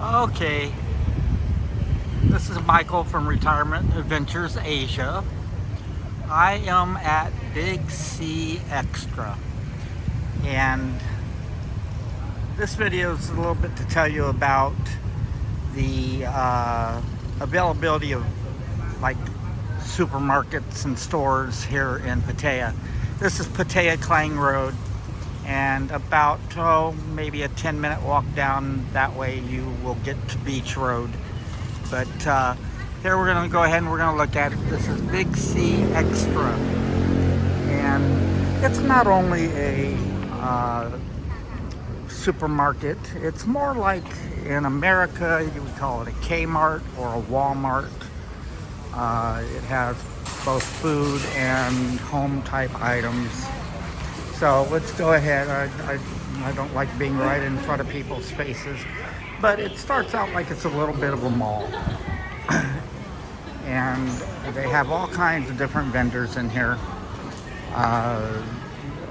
Okay, this is Michael from Retirement Adventures Asia. I am at Big C Extra, and this video is a little bit to tell you about the availability of like supermarkets and stores here in Pattaya. This is Pattaya Klang Road, and about maybe a 10-minute walk down that way you will get to Beach Road. But here we're going to go ahead and we're going to look at it. This is Big C Extra, and it's not only a supermarket. It's more like in America you would call it a Kmart or a Walmart. It has both food and home type items. So let's go ahead. I don't like being right in front of people's faces, but it starts out like it's a little bit of a mall. And they have all kinds of different vendors in here.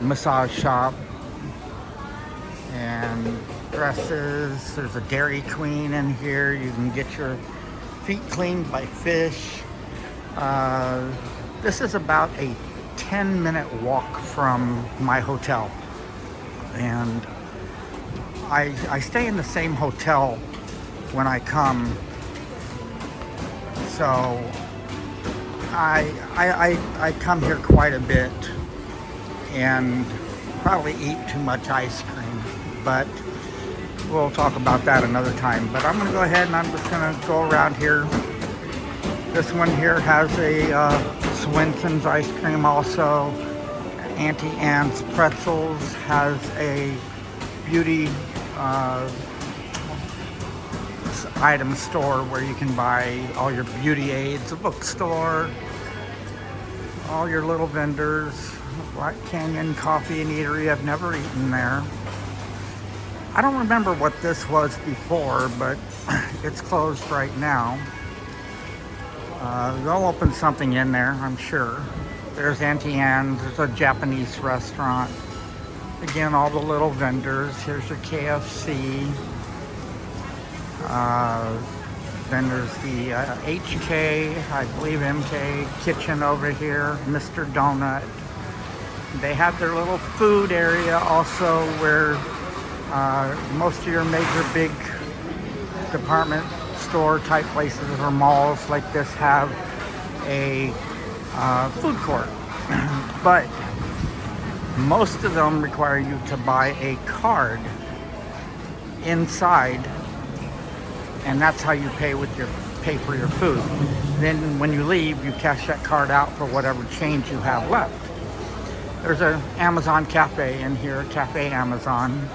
Massage shop and dresses. There's a Dairy Queen in here. You can get your feet cleaned by fish. This is about a 10-minute walk from my hotel, and I stay in the same hotel when I come, so I come here quite a bit and probably eat too much ice cream, but we'll talk about that another time. But I'm going to go ahead and I'm just going to go around here. This one here has a Swenson's ice cream also. Auntie Anne's Pretzels has a beauty item store where you can buy all your beauty aids. A bookstore, all your little vendors. Black Canyon Coffee and Eatery. I've never eaten there. I don't remember what this was before, but it's closed right now. They'll open something in there, I'm sure. There's Auntie Anne's. There's a Japanese restaurant. Again, all the little vendors. Here's your KFC. Then there's the HK, I believe MK Kitchen over here. Mr. Donut. They have their little food area also where most of your major big department store type places or malls like this have a food court. But most of them require you to buy a card inside, and that's how you pay for your food. Then when you leave, you cash that card out for whatever change you have left. There's an Amazon cafe in here, Cafe Amazon.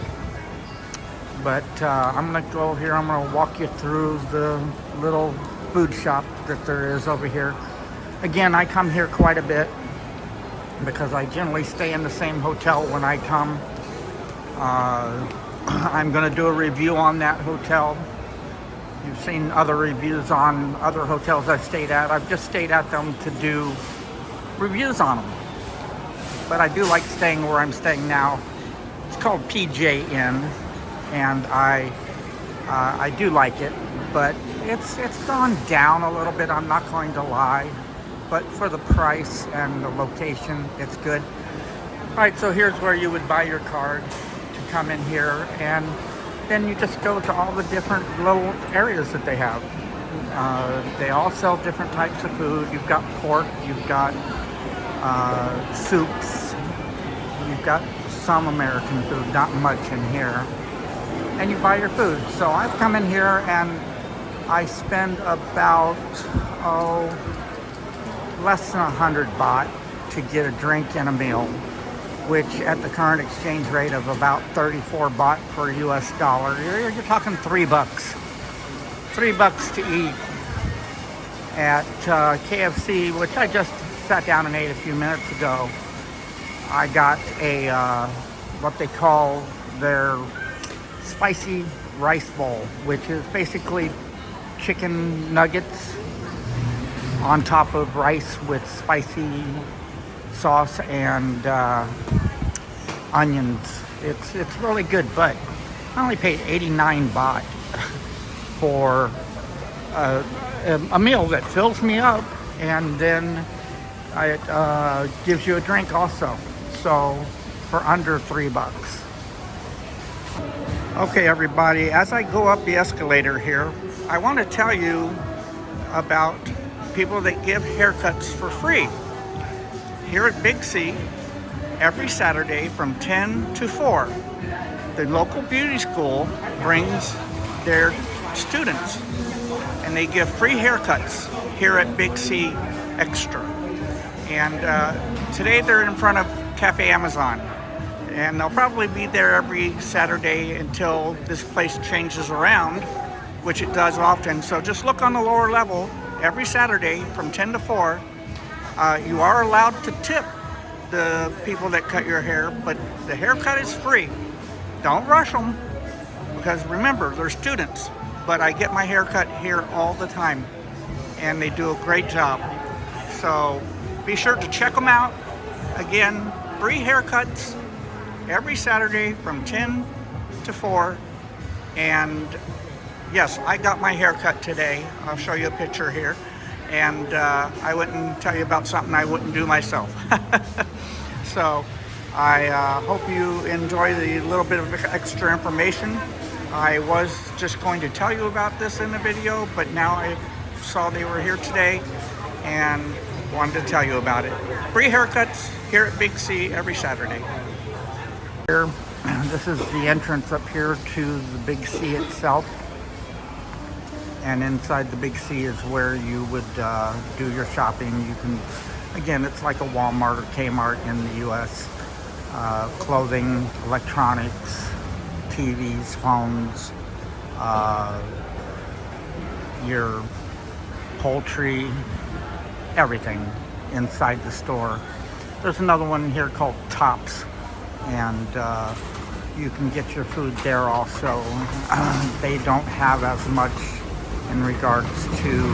But I'm going to go here. I'm going to walk you through the little food shop that there is over here. Again, I come here quite a bit because I generally stay in the same hotel when I come. I'm going to do a review on that hotel. You've seen other reviews on other hotels I've stayed at. I've just stayed at them to do reviews on them. But I do like staying where I'm staying now. It's called PJ Inn. And I do like it, but it's gone down a little bit, I'm not going to lie. But for the price and the location, it's good. All right, so here's where you would buy your card to come in here, and then you just go to all the different little areas that they have. They all sell different types of food. You've got pork, you've got soups, you've got some American food, not much in here. And you buy your food. So I've come in here and I spend about less than 100 baht to get a drink and a meal, which at the current exchange rate of about 34 baht per US dollar, you're talking $3. $3 to eat at KFC, which I just sat down and ate a few minutes ago. I got a what they call their spicy rice bowl, which is basically chicken nuggets on top of rice with spicy sauce and onions. It's really good, but I only paid 89 baht for a meal that fills me up, and then it gives you a drink also. So for under $3. Okay, everybody, as I go up the escalator here, I want to tell you about people that give haircuts for free. Here at Big C, every Saturday from 10 to 4, the local beauty school brings their students and they give free haircuts here at Big C Extra. And today they're in front of Cafe Amazon. And they'll probably be there every Saturday until this place changes around, which it does often. So just look on the lower level every Saturday from 10 to 4. You are allowed to tip the people that cut your hair, but the haircut is free. Don't rush them, because remember, they're students. But I get my haircut here all the time, and they do a great job. So be sure to check them out. Again, free haircuts every Saturday from 10 to 4. And yes, I got my haircut today. I'll show you a picture here. And I wouldn't tell you about something I wouldn't do myself. So I hope you enjoy the little bit of extra information. I was just going to tell you about this in the video, but now I saw they were here today and wanted to tell you about it. Free haircuts here at Big C every Saturday. Here, this is the entrance up here to the Big C itself, and inside the Big C is where you would do your shopping. You can, again, it's like a Walmart or Kmart in the US. Clothing, electronics, TVs, phones, your poultry, everything inside the store. There's another one here called Tops, and you can get your food there also. They don't have as much in regards to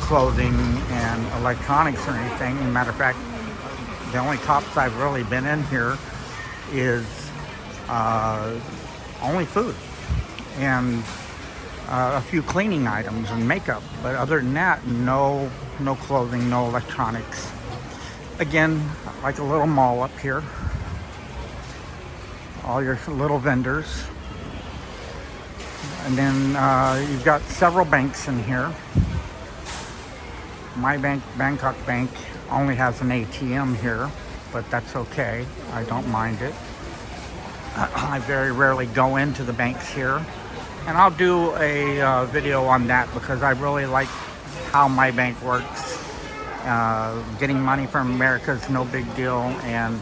clothing and electronics or anything. As a matter of fact, the only Tops I've really been in here is only food and a few cleaning items and makeup. But other than that, no clothing, no electronics. Again, like a little mall up here. All your little vendors. And then you've got several banks in here. My bank, Bangkok Bank, only has an ATM here, but that's okay. I don't mind it. I very rarely go into the banks here. And I'll do a video on that because I really like how my bank works. Getting money from America is no big deal, and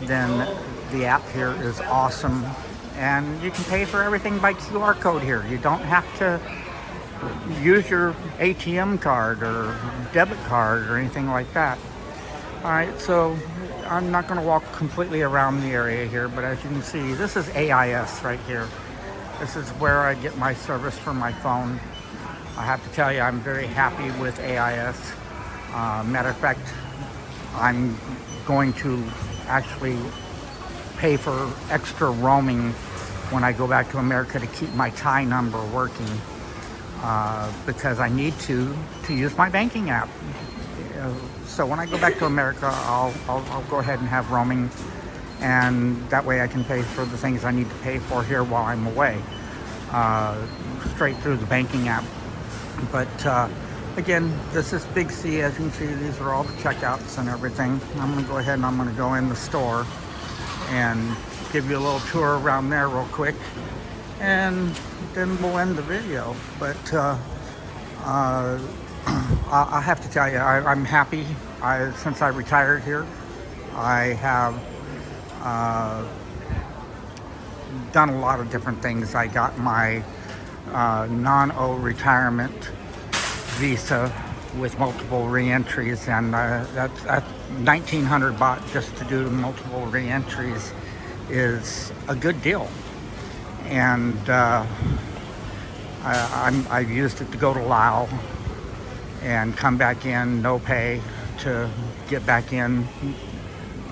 then the app here is awesome. And you can pay for everything by QR code here. You don't have to use your ATM card or debit card or anything like that. All right, so I'm not going to walk completely around the area here, but as you can see, this is AIS right here. This is where I get my service for my phone. I have to tell you, I'm very happy with AIS. Matter of fact, I'm going to actually pay for extra roaming when I go back to America to keep my Thai number working, because I need to use my banking app. So when I go back to America, I'll go ahead and have roaming, and that way I can pay for the things I need to pay for here while I'm away, straight through the banking app. But again, this is Big C. As you can see, these are all the checkouts and everything. I'm going to go ahead and I'm going to go in the store and give you a little tour around there real quick, and then we'll end the video. But I have to tell you, I'm happy. Since I retired here, I have done a lot of different things. I got my non-O retirement visa with multiple re-entries, and that's $1,900 baht just to do multiple re-entries is a good deal. And I've used it to go to Laos and come back in, no pay, to get back in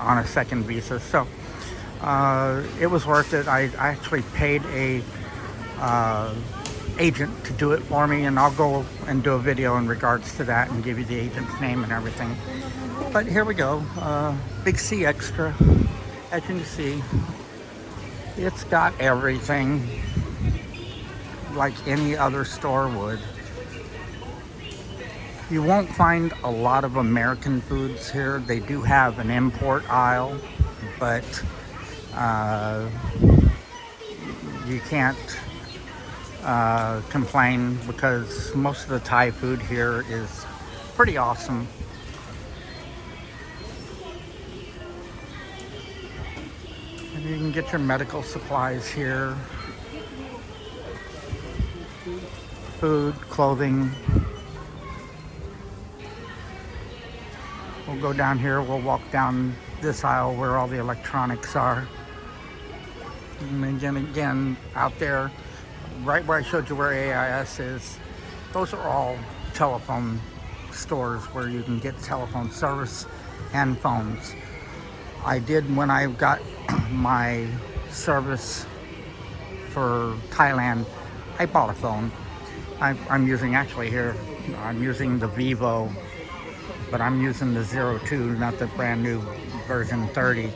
on a second visa. So it was worth it. I actually paid a agent to do it for me, and I'll go and do a video in regards to that and give you the agent's name and everything. But here we go, Big C Extra. As you can see, it's got everything like any other store would. You won't find a lot of American foods here. They do have an import aisle, but you can't complain because most of the Thai food here is pretty awesome. And you can get your medical supplies here. Food, clothing. We'll go down here, we'll walk down this aisle where all the electronics are. And again, out there, right where I showed you where AIS is, those are all telephone stores where you can get telephone service and phones. I did, when I got my service for Thailand, I bought a phone. I'm using, actually here, I'm using the Vivo, but I'm using the 02, not the brand new version 30.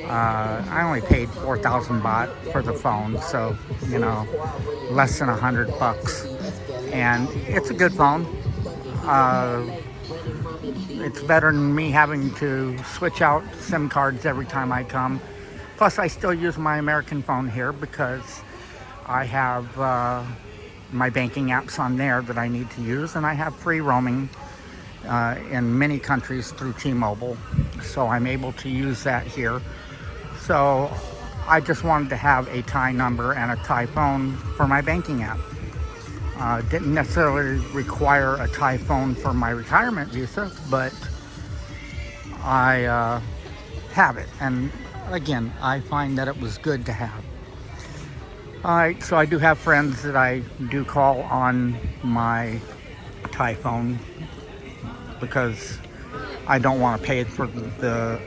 I only paid 4,000 baht for the phone, so, you know, less than $100. And it's a good phone. It's better than me having to switch out SIM cards every time I come. Plus, I still use my American phone here because I have my banking apps on there that I need to use, and I have free roaming in many countries through T-Mobile, so I'm able to use that here. So I just wanted to have a Thai number and a Thai phone for my banking app. Didn't necessarily require a Thai phone for my retirement visa, but I have it, and again, I find that it was good to have. Alright, so I do have friends that I do call on my Thai phone because I don't want to pay for the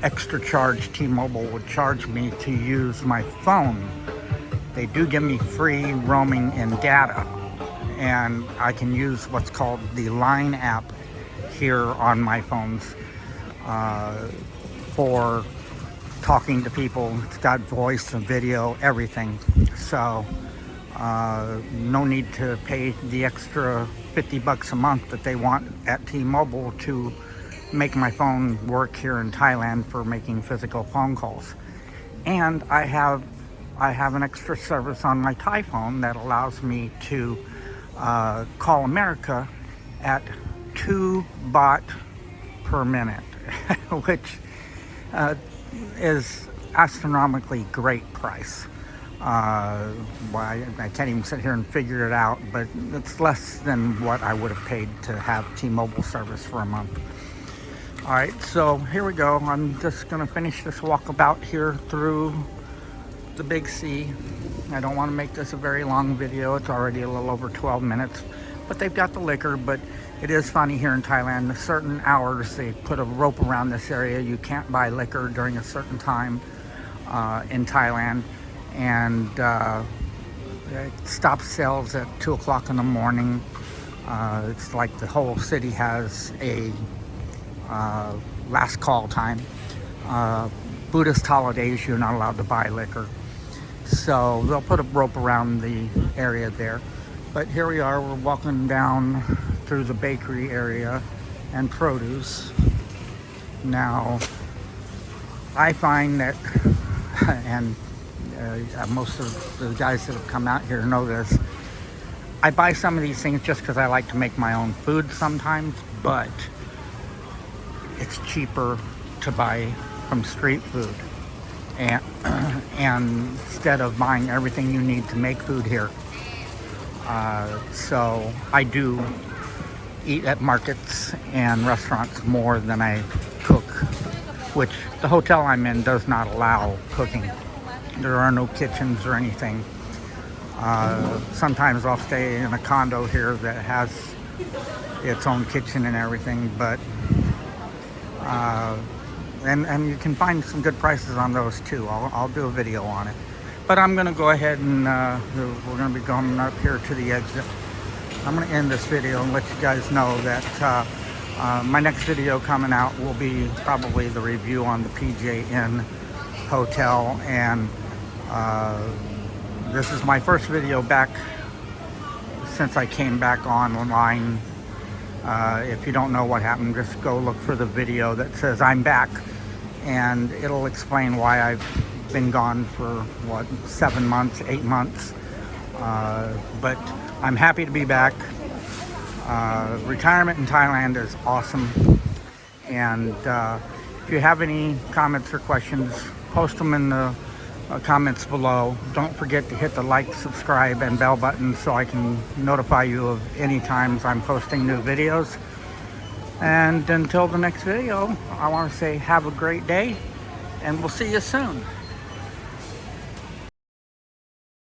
extra charge T-Mobile would charge me to use my phone. They do give me free roaming and data, and I can use what's called the Line app here on my phones for talking to people. It's got voice and video, everything. So no need to pay the extra $50 a month that they want at T-Mobile to make my phone work here in Thailand for making physical phone calls. And I have an extra service on my Thai phone that allows me to call America at 2 baht per minute, which is astronomically great price. I can't even sit here and figure it out, but it's less than what I would have paid to have T-Mobile service for a month. All right, so here we go. I'm just gonna finish this walkabout here through the Big C. I don't want to make this a very long video. It's already a little over 12 minutes, but they've got the liquor. But it is funny here in Thailand, at certain hours they put a rope around this area. You can't buy liquor during a certain time in Thailand, and it stops sales at 2 o'clock in the morning. It's like the whole city has a last call time. Buddhist holidays, you're not allowed to buy liquor. So they'll put a rope around the area there. But here we are, we're walking down through the bakery area and produce. Now, I find that, and most of the guys that have come out here know this, I buy some of these things just because I like to make my own food sometimes, but it's cheaper to buy from street food, and instead of buying everything you need to make food here. So I do eat at markets and restaurants more than I cook, which the hotel I'm in does not allow cooking. There are no kitchens or anything. Sometimes I'll stay in a condo here that has its own kitchen and everything, but and you can find some good prices on those too. I'll do a video on it. But I'm going to go ahead and we're going to be going up here to the exit. I'm going to end this video and let you guys know that my next video coming out will be probably the review on the PJ Inn Hotel. And this is my first video back since I came back online. If you don't know what happened, just go look for the video that says I'm back, and it'll explain why I've been gone for what, 7 months, 8 months. But I'm happy to be back. Retirement in Thailand is awesome. And if you have any comments or questions, post them in the comments below. Don't forget to hit the like, subscribe, and bell button so I can notify you of any times I'm posting new videos. And until the next video, I want to say have a great day, and we'll see you soon.